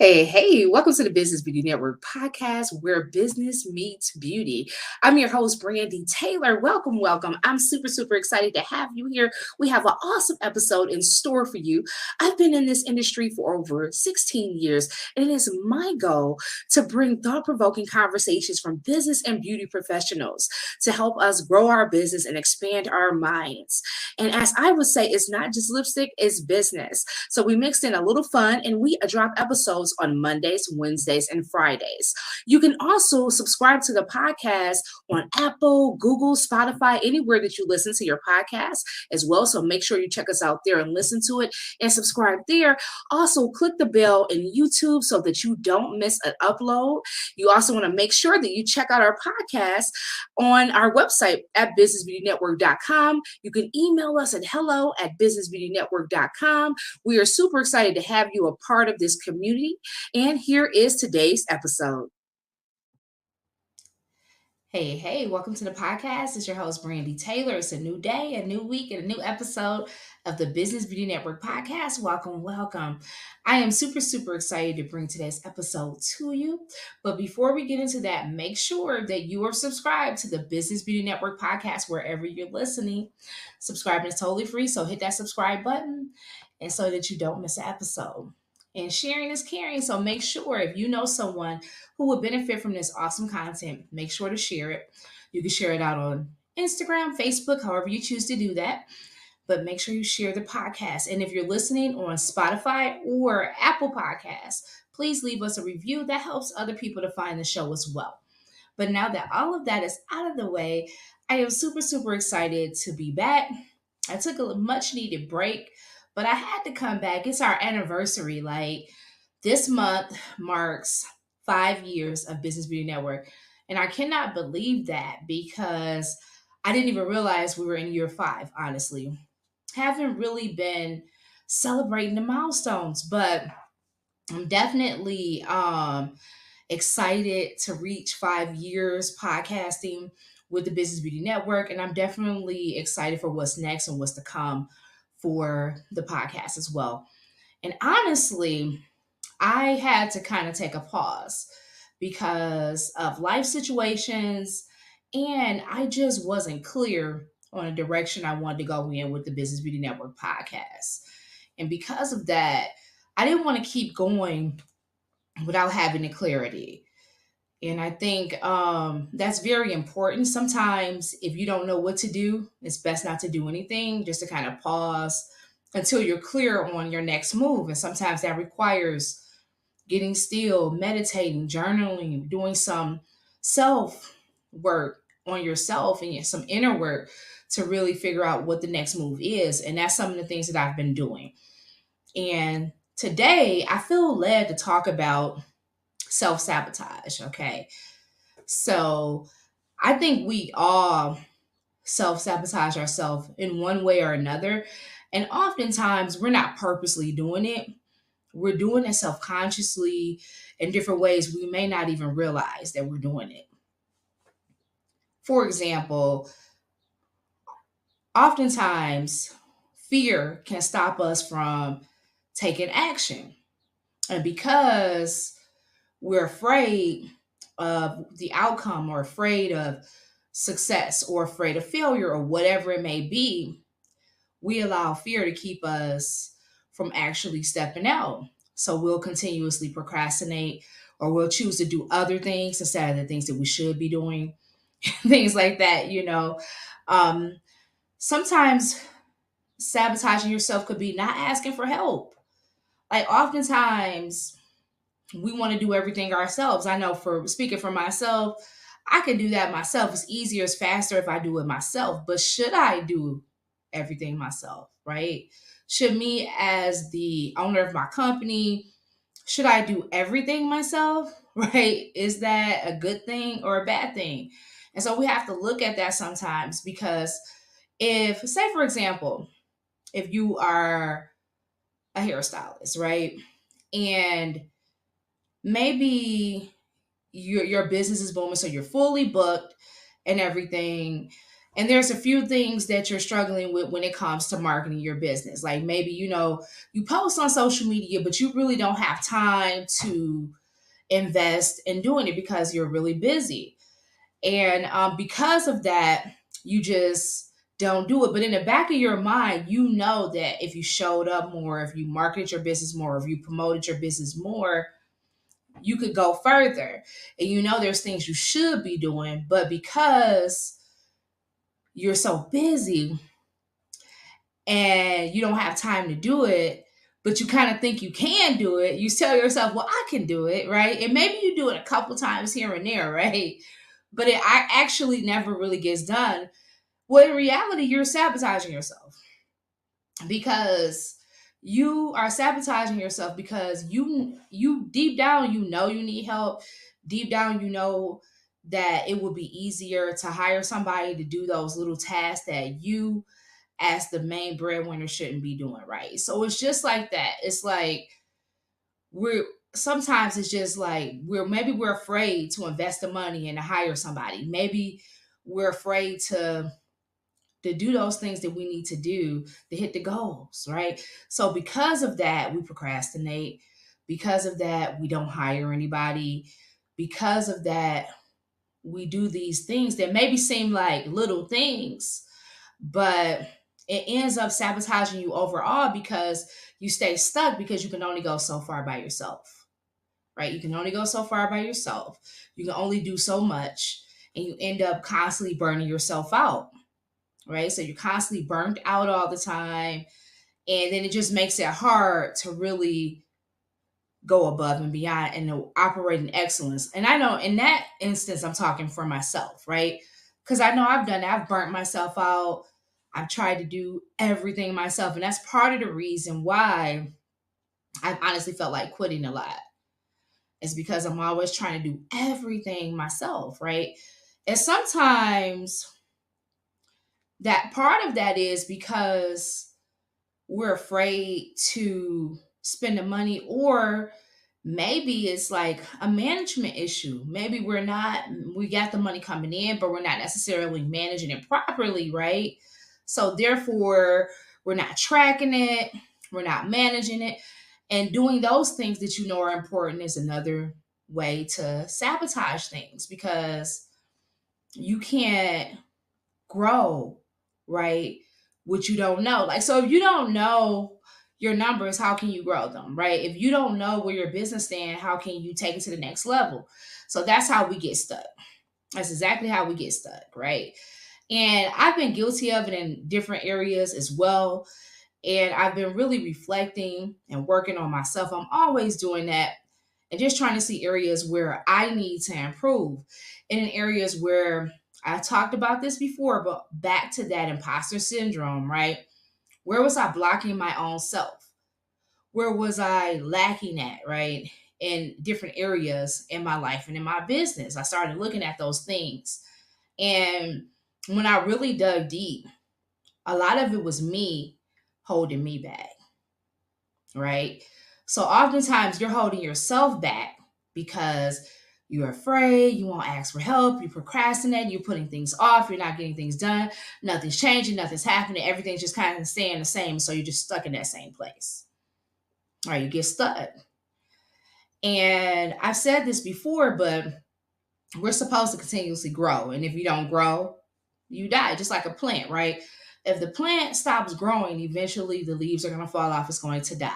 Hey, welcome to the Business Beauty Network podcast where business meets beauty. I'm your host, Brandy Taylor. Welcome. I'm super excited to have you here. We have an awesome episode in store for you. I've been in this industry for over 16 years, and it is my goal to bring thought provoking conversations from business and beauty professionals to help us grow our business and expand our minds. And as I would say, it's not just lipstick, it's business. So we mixed in a little fun and we drop episodes on Mondays, Wednesdays, and Fridays. You can also subscribe to the podcast on Apple, Google, Spotify, anywhere that you listen to your podcast as well. So make sure you check us out there and listen to it and subscribe there. Also, click the bell in YouTube so that you don't miss an upload. You also want to make sure that you check out our podcast on our website at businessbeautynetwork.com. You can email us at hello@businessbeautynetwork.com. We are super excited to have you a part of this community. And here is today's episode. Hey, welcome to the podcast. It's your host, Brandy Taylor. It's a new day, a new week, and a new episode of the Business Beauty Network podcast. Welcome. I am super excited to bring today's episode to you. But before we get into that, make sure that you are subscribed to the Business Beauty Network podcast wherever you're listening. Subscribing is totally free, so hit that subscribe button and so that you don't miss an episode. And sharing is caring, so make sure if you know someone who would benefit from this awesome content, make sure to share it. You can share it out on Instagram, Facebook, however you choose to do that. But make sure you share the podcast. And if you're listening on Spotify or Apple Podcasts, please leave us a review. That helps other people to find the show as well. But now that all of that is out of the way, I am super excited to be back. I took a much needed break, but I had to come back. It's our anniversary. Like this month marks 5 years of Business Beauty Network. And I cannot believe that because I didn't even realize we were in year 5, honestly. Haven't really been celebrating the milestones, but I'm definitely excited to reach 5 years podcasting with the Business Beauty Network. And I'm definitely excited for what's next and what's to come for the podcast as well. And honestly, I had to kind of take a pause because of life situations, and I just wasn't clear on a direction I wanted to go in with the Business Beauty Network podcast. And because of that, I didn't want to keep going without having the clarity. And I think that's very important. Sometimes, if you don't know what to do, it's best not to do anything, just to kind of pause until you're clear on your next move. And sometimes that requires getting still, meditating, journaling, doing some self work on yourself and some inner work to really figure out what the next move is. And that's some of the things that I've been doing. And today I feel led to talk about self-sabotage. Okay. So I think we all self-sabotage ourselves in one way or another. And oftentimes we're not purposely doing it. We're doing it self-consciously in different ways. We may not even realize that we're doing it. For example, oftentimes fear can stop us from taking action. And because we're afraid of the outcome or afraid of success or afraid of failure or whatever it may be, we allow fear to keep us from actually stepping out. So we'll continuously procrastinate or we'll choose to do other things instead of the things that we should be doing, things like that. Sometimes sabotaging yourself could be not asking for help. Like oftentimes we want to do everything ourselves. I know for speaking for myself, I can do that myself. It's easier, it's faster if I do it myself. But should I do everything myself, right? Should me as the owner of my company, should I do everything myself, right? Is that a good thing or a bad thing? And so we have to look at that sometimes because if, say, for example, if you are a hairstylist, right? And maybe your business is booming, so you're fully booked and everything. And there's a few things that you're struggling with when it comes to marketing your business. Like maybe, you post on social media, but you really don't have time to invest in doing it because you're really busy. And because of that, you just don't do it. But in the back of your mind, you know that if you showed up more, if you marketed your business more, if you promoted your business more, you could go further. And you know there's things you should be doing, but because you're so busy and you don't have time to do it, but you kind of think you can do it, you tell yourself, well, I can do it, right? And maybe you do it a couple times here and there, right? But it actually never really gets done. Well, in reality, you're sabotaging yourself because you are sabotaging yourself because you deep down you know you need help. Deep down you know that it would be easier to hire somebody to do those little tasks that you as the main breadwinner shouldn't be doing, right? So it's just like that. It's like we're sometimes it's just like we're afraid to invest the money and to hire somebody. Maybe we're afraid to do those things that we need to do to hit the goals, right? So because of that, we procrastinate. Because of that, we don't hire anybody. Because of that, we do these things that maybe seem like little things, but it ends up sabotaging you overall because you stay stuck because you can only go so far by yourself, right? You can only go so far by yourself. You can only do so much, and you end up constantly burning yourself out, right? So you're constantly burnt out all the time. And then it just makes it hard to really go above and beyond and to operate in excellence. And I know in that instance, I'm talking for myself, right? Because I know I've done that. I've burnt myself out. I've tried to do everything myself. And that's part of the reason why I've honestly felt like quitting a lot. It's because I'm always trying to do everything myself, right? And sometimes that part of that is because we're afraid to spend the money, or maybe it's like a management issue. Maybe we got the money coming in, but we're not necessarily managing it properly, right? So therefore, we're not tracking it, we're not managing it. And doing those things that you know are important is another way to sabotage things because you can't grow, right? What you don't know. Like, so if you don't know your numbers, how can you grow them, right? If you don't know where your business stands, how can you take it to the next level? So that's how we get stuck. That's exactly how we get stuck, right? And I've been guilty of it in different areas as well. And I've been really reflecting and working on myself. I'm always doing that and just trying to see areas where I need to improve. And in areas where I talked about this before, but back to that imposter syndrome, right? Where was I blocking my own self? Where was I lacking at, right? In different areas in my life and in my business. I started looking at those things. And when I really dug deep, a lot of it was me holding me back, right? So oftentimes you're holding yourself back because you're afraid, you won't ask for help, you procrastinate, you're putting things off, you're not getting things done, nothing's changing, nothing's happening, everything's just kind of staying the same. So you're just stuck in that same place. All right, you get stuck. And I've said this before, but we're supposed to continuously grow. And if you don't grow, you die, just like a plant, right? If the plant stops growing, eventually the leaves are going to fall off, it's going to die,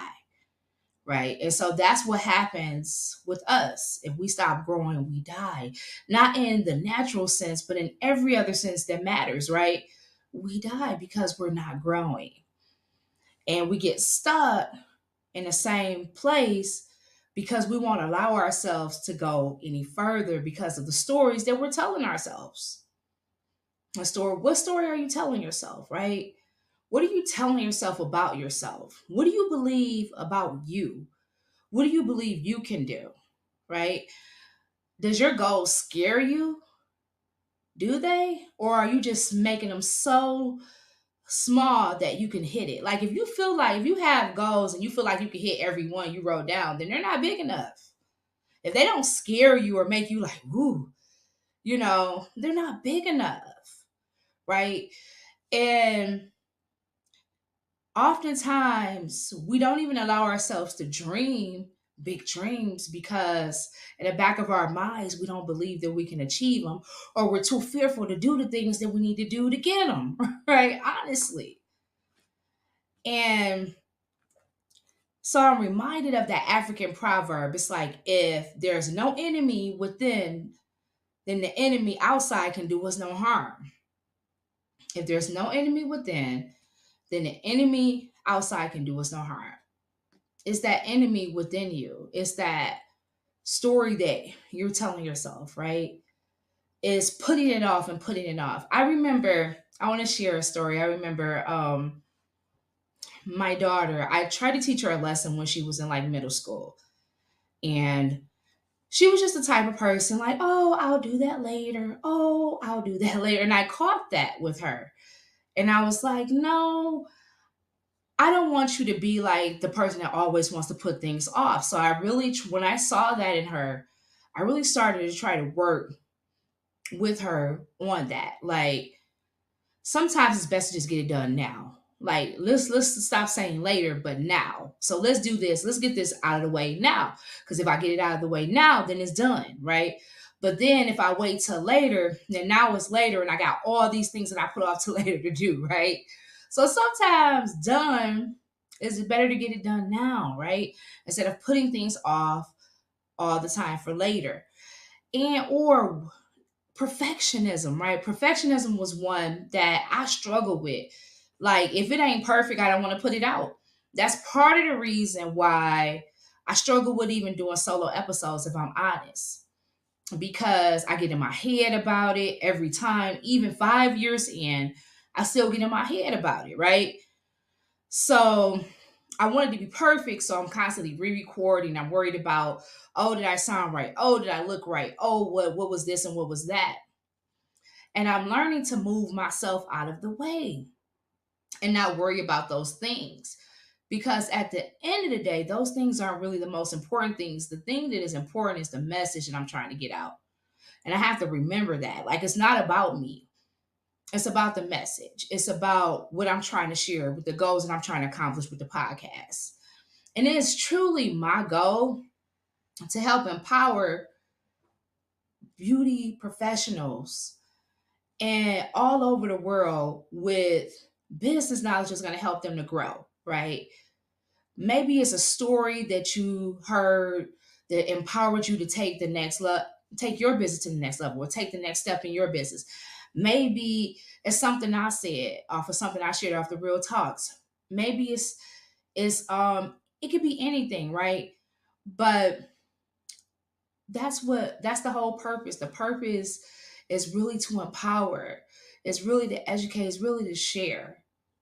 right? And so that's what happens with us. If we stop growing, we die. Not in the natural sense, but in every other sense that matters, right? We die because we're not growing. And we get stuck in the same place because we won't allow ourselves to go any further because of the stories that we're telling ourselves. What story are you telling yourself, right? What are you telling yourself about yourself? What do you believe about you? What do you believe you can do, right? Does your goal scare you? Do they? Or are you just making them so small that you can hit it? Like if you have goals and you feel like you can hit every one you wrote down, then they're not big enough. If they don't scare you or make you like, ooh, they're not big enough, right? And oftentimes we don't even allow ourselves to dream big dreams because in the back of our minds we don't believe that we can achieve them, or we're too fearful to do the things that we need to do to get them right, honestly. And so I'm reminded of that African proverb. It's like, if there's no enemy within, then the enemy outside can do us no harm. If there's no enemy within, then the enemy outside can do us no harm. It's that enemy within you. It's that story that you're telling yourself, right? Is putting it off and putting it off. I remember, I want to share a story. I remember my daughter, I tried to teach her a lesson when she was in like middle school. And she was just the type of person like, oh, I'll do that later. Oh, I'll do that later. And I caught that with her. And I was like, no, I don't want you to be like the person that always wants to put things off. So I really, when I saw that in her, I really started to try to work with her on that. Like, sometimes it's best to just get it done now. Like, let's stop saying later, but now. So let's do this. Let's get this out of the way now. Because if I get it out of the way now, then it's done, right? But then if I wait till later, then now it's later and I got all these things that I put off till later to do, right? So sometimes done is better to get it done now, right? Instead of putting things off all the time for later. And or perfectionism, right? Perfectionism was one that I struggle with. Like, if it ain't perfect, I don't want to put it out. That's part of the reason why I struggle with even doing solo episodes, if I'm honest, because I get in my head about it every time. Even 5 years in, I still get in my head about it, right? So I wanted to be perfect, so I'm constantly re-recording. I'm worried about, oh, did I sound right? Oh, did I look right? Oh, what was this and what was that? And I'm learning to move myself out of the way and not worry about those things. Because at the end of the day, those things aren't really the most important things. The thing that is important is the message that I'm trying to get out. And I have to remember that. Like, it's not about me, it's about the message. It's about what I'm trying to share with the goals that I'm trying to accomplish with the podcast. And it is truly my goal to help empower beauty professionals and all over the world with business knowledge that's going to help them to grow, right? Maybe it's a story that you heard that empowered you to take the next level, take your business to the next level, or take the next step in your business. Maybe it's something I said off of something I shared off the Real Talks. Maybe it's it could be anything, right? But that's the whole purpose. The purpose is really to empower, it's really to educate, it's really to share,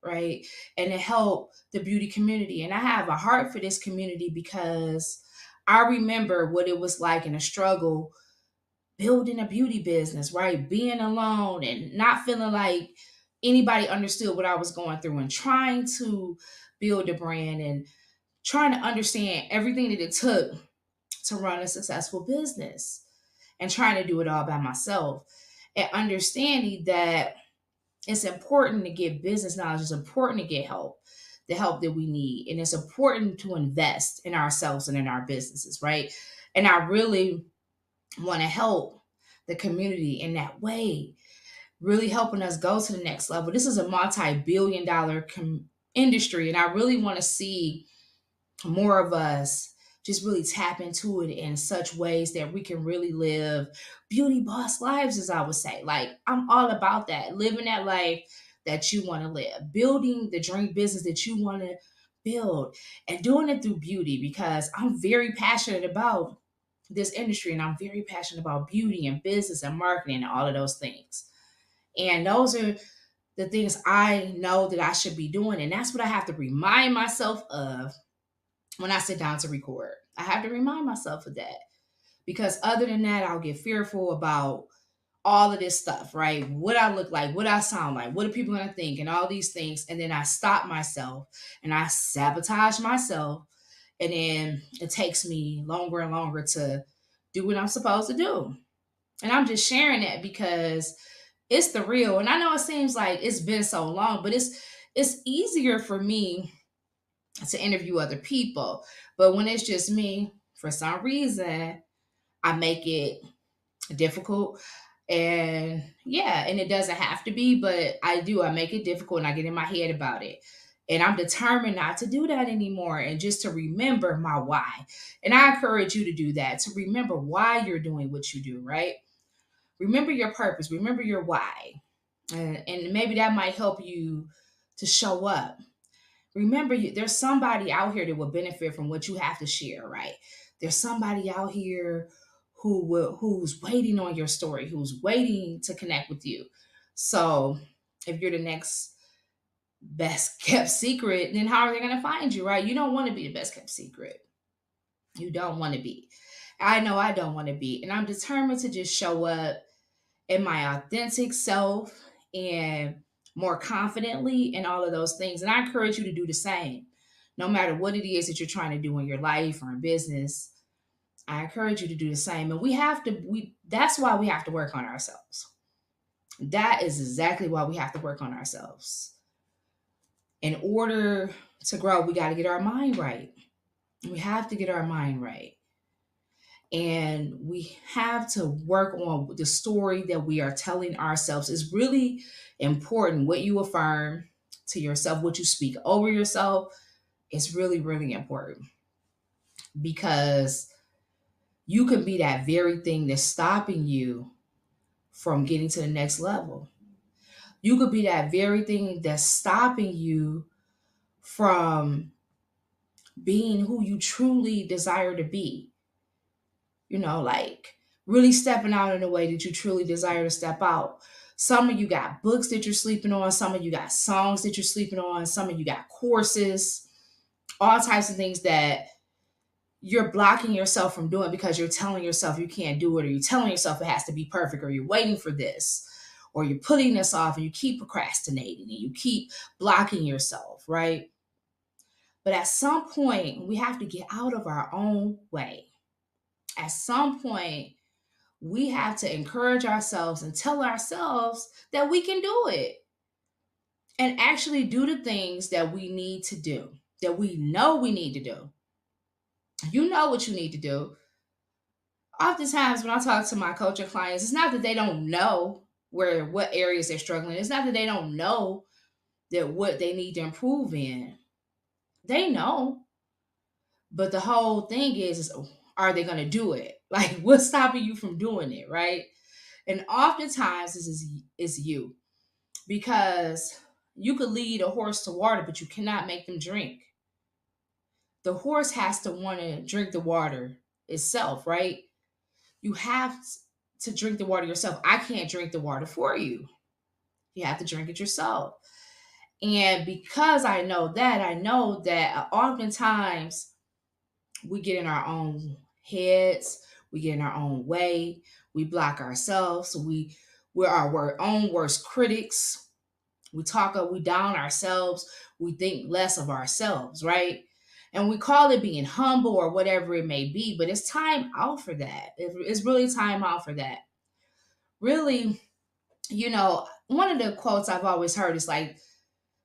right? And to help the beauty community. And I have a heart for this community because I remember what it was like in a struggle building a beauty business, right? Being alone and not feeling like anybody understood what I was going through, and trying to build a brand and trying to understand everything that it took to run a successful business, and trying to do it all by myself, and understanding that it's important to get business knowledge, it's important to get help, the help that we need, and it's important to invest in ourselves and in our businesses, right? And I really want to help the community in that way, really helping us go to the next level. This is a multi-billion dollar industry, and I really want to see more of us just really tap into it in such ways that we can really live beauty boss lives, as I would say. Like, I'm all about that, living that life that you want to live, building the dream business that you want to build, and doing it through beauty, because I'm very passionate about this industry, and I'm very passionate about beauty and business and marketing and all of those things. And those are the things I know that I should be doing. And that's what I have to remind myself of when I sit down to record. I have to remind myself of that, because other than that, I'll get fearful about all of this stuff, right? What I look like, what I sound like, what are people going to think, and all these things. And then I stop myself and I sabotage myself. And then it takes me longer and longer to do what I'm supposed to do. And I'm just sharing that because It's the real. And I know it seems like it's been so long, but it's easier for me to interview other people. But when it's just me, for some reason, I make it difficult. And yeah, and it doesn't have to be, but I do. I make it difficult and I get in my head about it. And I'm determined not to do that anymore and just to remember my why. And I encourage you to do that, to remember why you're doing what you do, right? Remember your purpose, remember your why. And maybe that might help you to show up. Remember, there's somebody out here that will benefit from what you have to share, right? There's somebody out here who's waiting on your story, who's waiting to connect with you. So if you're the next best kept secret, then how are they going to find you, right? You don't want to be the best kept secret. You don't want to be. I know I don't want to be. And I'm determined to just show up in my authentic self and more confidently and all of those things. And I encourage you to do the same. No matter what it is that you're trying to do in your life or in business, I encourage you to do the same. And we that's why we have to work on ourselves. That is exactly why we have to work on ourselves. In order to grow, we got to get our mind right. We have to get our mind right. And we have to work on the story that we are telling ourselves. Is really important. What you affirm to yourself, what you speak over yourself, is really, really important, because you can be that very thing that's stopping you from getting to the next level. You could be that very thing that's stopping you from being who you truly desire to be. Like really stepping out in a way that you truly desire to step out. Some of you got books that you're sleeping on, some of you got songs that you're sleeping on, some of you got courses, all types of things that you're blocking yourself from doing because you're telling yourself you can't do it, or you're telling yourself it has to be perfect, or you're waiting for this, or you're putting this off and you keep procrastinating and you keep blocking yourself, right? But at some point, we have to get out of our own way. At some point, we have to encourage ourselves and tell ourselves that we can do it and actually do the things that we need to do, that we know we need to do. You know what you need to do. Oftentimes, when I talk to my coaching clients, it's not that they don't know what areas they're struggling. It's not that they don't know that what they need to improve in. They know, but the whole thing is are they going to do it? Like, what's stopping you from doing it, right? And oftentimes, this is you, because you could lead a horse to water, but you cannot make them drink. The horse has to want to drink the water itself, right? You have to drink the water yourself. I can't drink the water for you. You have to drink it yourself. And because I know that oftentimes we get in our own heads, we get in our own way, we block ourselves, we're our own worst critics. We down ourselves, we think less of ourselves, right? And we call it being humble or whatever it may be, but it's time out for that. It's really time out for that. Really, one of the quotes I've always heard is like,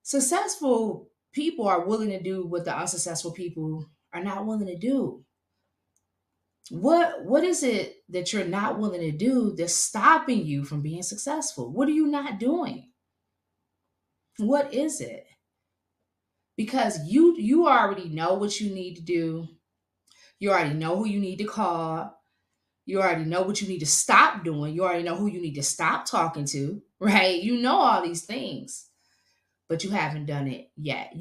successful people are willing to do what the unsuccessful people are not willing to do. What is it that you're not willing to do that's stopping you from being successful? What are you not doing? What is it? Because you already know what you need to do. You already know who you need to call. You already know what you need to stop doing. You already know who you need to stop talking to, right? You know all these things, but you haven't done it yet.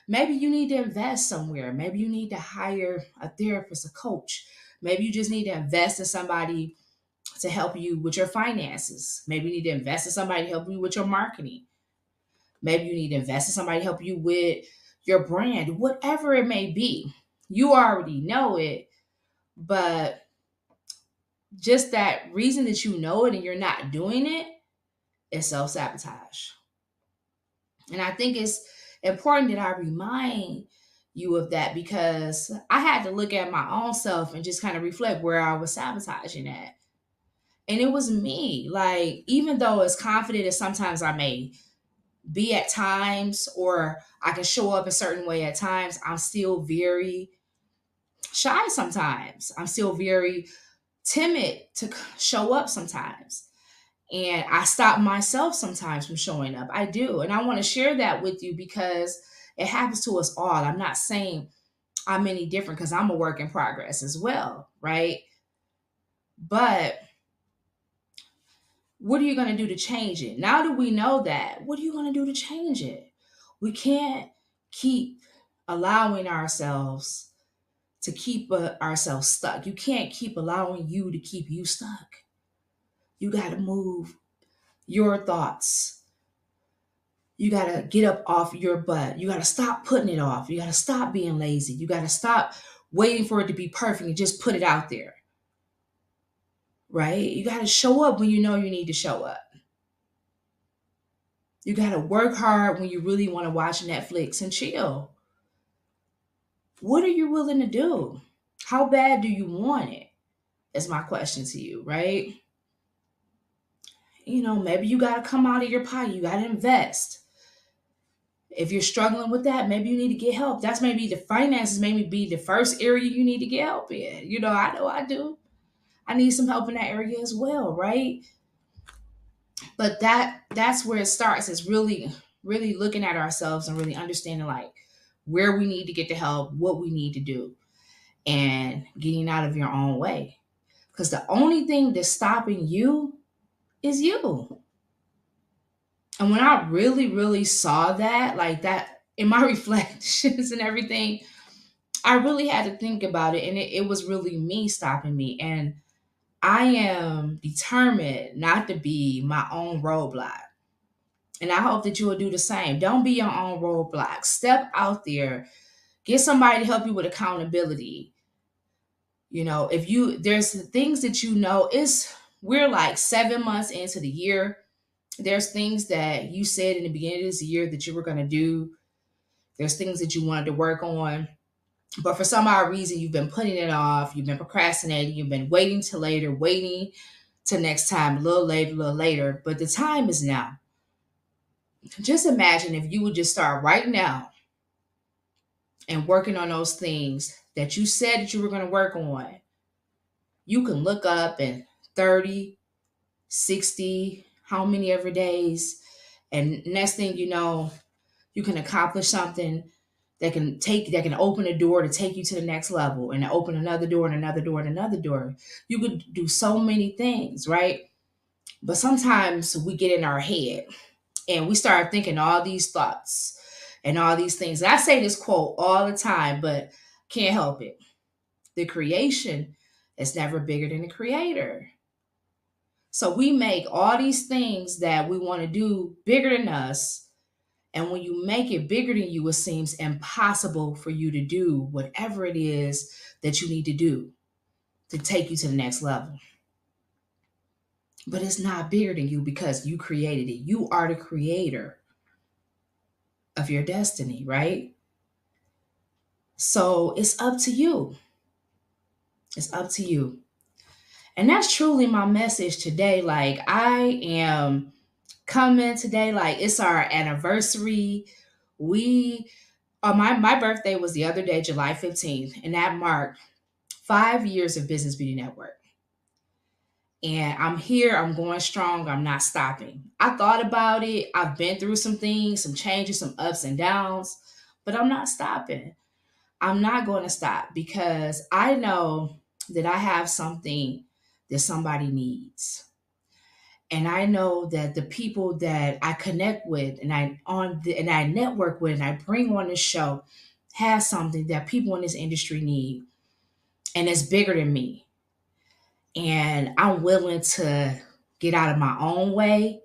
Maybe you need to invest somewhere. Maybe you need to hire a therapist, a coach. Maybe you just need to invest in somebody to help you with your finances. Maybe you need to invest in somebody to help you with your marketing. Maybe you need to invest in somebody to help you with your brand, whatever it may be. You already know it, but just that reason that you know it and you're not doing it is self-sabotage. And I think it's important that I remind you of that, because I had to look at my own self and just kind of reflect where I was sabotaging at. And it was me. Like, even though as confident as sometimes I may be at times, or I can show up a certain way at times, I'm still very shy sometimes. I'm still very timid to show up sometimes. And I stop myself sometimes from showing up. I do. And I want to share that with you because it happens to us all. I'm not saying I'm any different because I'm a work in progress as well, right? But what are you going to do to change it? Now that we know that, what are you going to do to change it? We can't keep allowing ourselves to keep ourselves stuck. You can't keep allowing you to keep you stuck. You got to move your thoughts. You got to get up off your butt. You got to stop putting it off. You got to stop being lazy. You got to stop waiting for it to be perfect and just put it out there, right? You got to show up when you know you need to show up. You got to work hard when you really want to watch Netflix and chill. What are you willing to do? How bad do you want it? Is my question to you, right? Maybe you got to come out of your pocket. You got to invest. If you're struggling with that, maybe you need to get help. That's maybe the finances, maybe be the first area you need to get help in. I know I do. I need some help in that area as well, right? But that's where it starts, is really, really looking at ourselves and really understanding like where we need to get the help, what we need to do, and getting out of your own way. Because the only thing that's stopping you is you. And when I really, really saw that, like that in my reflections and everything, I really had to think about it. And it was really me stopping me. And I am determined not to be my own roadblock. And I hope that you will do the same. Don't be your own roadblock. Step out there. Get somebody to help you with accountability. If there's things that we're like 7 months into the year. There's things that you said in the beginning of this year that you were going to do. There's things that you wanted to work on. But for some odd reason, you've been putting it off. You've been procrastinating. You've been waiting till later, waiting till next time, a little later, a little later. But the time is now. Just imagine if you would just start right now and working on those things that you said that you were going to work on. You can look up in 30, 60, how many ever days. And next thing you know, you can accomplish something that can open a door to take you to the next level, and open another door and another door and another door. You could do so many things, right? But sometimes we get in our head and we start thinking all these thoughts and all these things. And I say this quote all the time, but can't help it. The creation is never bigger than the creator. So we make all these things that we want to do bigger than us. And when you make it bigger than you, it seems impossible for you to do whatever it is that you need to do to take you to the next level. But it's not bigger than you because you created it. You are the creator of your destiny, right? So it's up to you. It's up to you. And that's truly my message today. Like, I am coming today, like it's our anniversary. We my birthday was the other day, July 15th, and that marked 5 years of Business Beauty Network. And I'm here, I'm going strong, I'm not stopping. I thought about it, I've been through some things, some changes, some ups and downs, but I'm not stopping. I'm not going to stop because I know that I have something that somebody needs. And I know that the people that I connect with and I network with and I bring on the show has something that people in this industry need, and it's bigger than me. And I'm willing to get out of my own way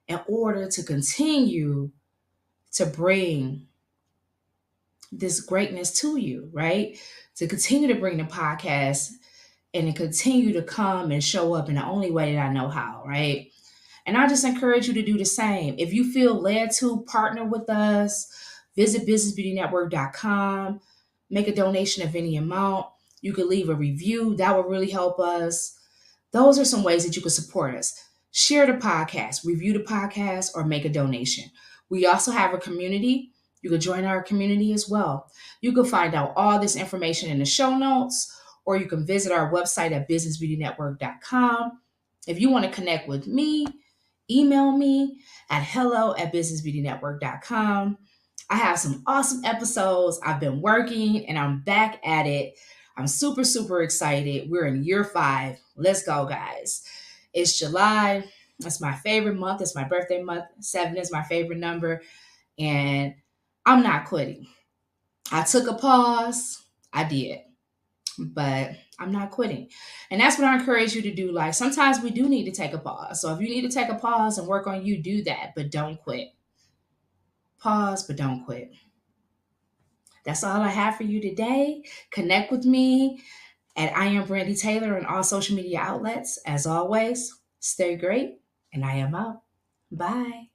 in order to continue to bring this greatness to you, right? To continue to bring the podcast and to continue to come and show up in the only way that I know how, right? And I just encourage you to do the same. If you feel led to partner with us, visit businessbeautynetwork.com, make a donation of any amount. You can leave a review. That will really help us. Those are some ways that you can support us. Share the podcast, review the podcast, or make a donation. We also have a community. You can join our community as well. You can find out all this information in the show notes, or you can visit our website at businessbeautynetwork.com. If you want to connect with me, email me at hello@businessbeautynetwork.com. I have some awesome episodes. I've been working and I'm back at it. I'm super, super excited. We're in year 5. Let's go, guys. It's July. That's my favorite month. It's my birthday month. 7 is my favorite number. And I'm not quitting. I took a pause. I did. But I'm not quitting. And that's what I encourage you to do. Like sometimes we do need to take a pause. So if you need to take a pause and work on you, do that. But don't quit. Pause, but don't quit. That's all I have for you today. Connect with me at I am Brandy Taylor on all social media outlets. As always, stay great, and I am out. Bye.